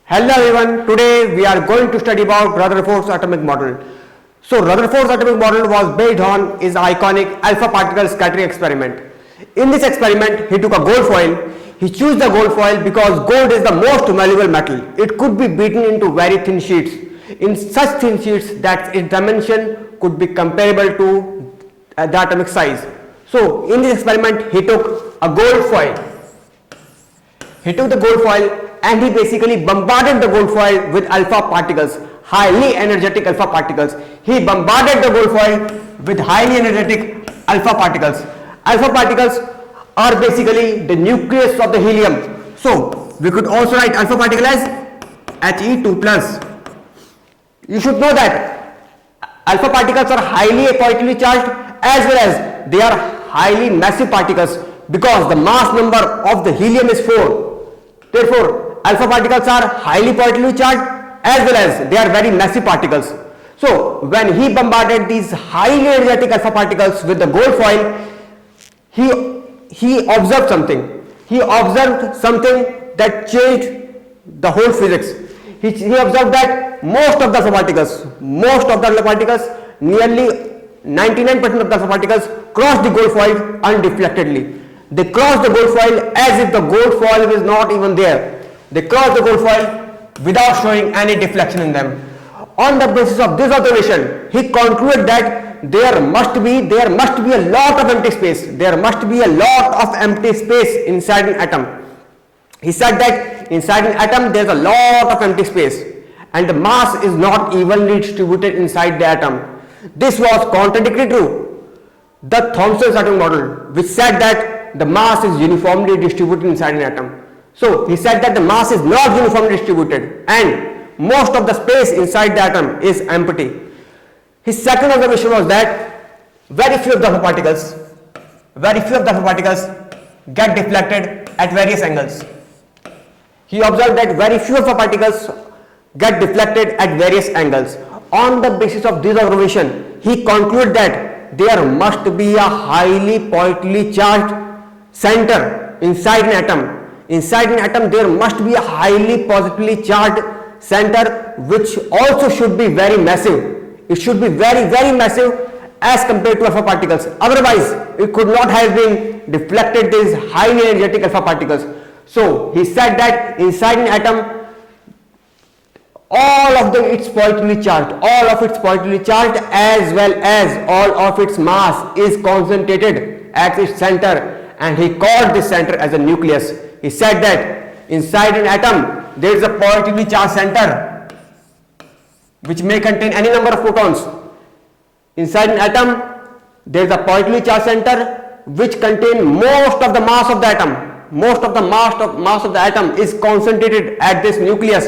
Hello everyone, today we are going to study about Rutherford's atomic model. So Rutherford's atomic model was based on his iconic alpha particle scattering experiment. In this experiment, he took a gold foil. He chose the gold foil because gold is the most malleable metal. It could be beaten into very thin sheets. In such thin sheets that its dimension could be comparable to the atomic size. So in this experiment, he took a gold foil. He took the gold foil and he basically bombarded the gold foil with alpha particles, highly energetic alpha particles. He bombarded the gold foil with highly energetic alpha particles. Alpha particles are basically the nucleus of the helium. So we could also write alpha particle as He2 plus. You should know that alpha particles are highly positively charged as well as they are highly massive particles because the mass number of the helium is 4. Therefore, alpha particles are highly positively charged as well as they are very massive particles. So, when he bombarded these highly energetic alpha particles with the gold foil, he observed something. He observed something that changed the whole physics. He observed that most of the alpha particles, nearly 99% of the alpha particles crossed the gold foil undeflectedly. They crossed the gold foil as if the gold foil is not even there. They crossed the gold foil without showing any deflection in them. On the basis of this observation, he concluded that there must be a lot of empty space. There must be a lot of empty space inside an atom. He said that inside an atom there is a lot of empty space and the mass is not evenly distributed inside the atom. This was contradictory to the Thomson's atomic model, which said that the mass is uniformly distributed inside an atom. So he said that the mass is not uniformly distributed and most of the space inside the atom is empty. His second observation was that very few of the alpha particles get deflected at various angles. He observed that very few alpha particles get deflected at various angles. On the basis of this observation, he concluded that there must be a highly positively charged center inside an atom. Inside an atom there must be a highly positively charged center which also should be very massive. It should be very massive as compared to alpha particles. Otherwise it could not have been deflected these highly energetic alpha particles. So he said that inside an atom all of its positively charged as well as all of its mass is concentrated at its center, and he called this center as a nucleus. He said that inside an atom there is a positively charged center which may contain any number of protons. Inside an atom there is a positively charged center which contains most of the mass of the atom. Most of the mass of the atom is concentrated at this nucleus,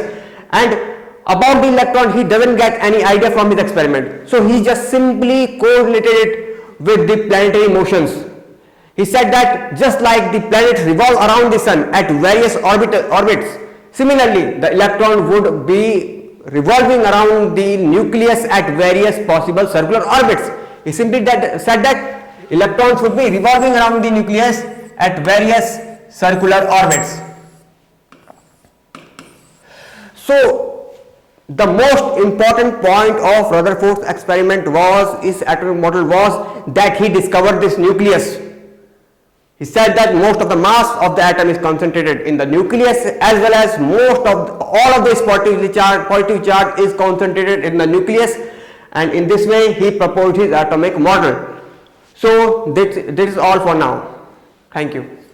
and about the electron he doesn't get any idea from his experiment. So he just simply correlated it with the planetary motions. He said that just like the planets revolve around the sun at various orbits, similarly the electron would be revolving around the nucleus at various possible circular orbits. He simply said that electrons would be revolving around the nucleus at various circular orbits. So the most important point of Rutherford's experiment his atomic model was that he discovered this nucleus. He said that most of the mass of the atom is concentrated in the nucleus as well as all of this positive charge is concentrated in the nucleus, and in this way he proposed his atomic model. So this is all for now. Thank you.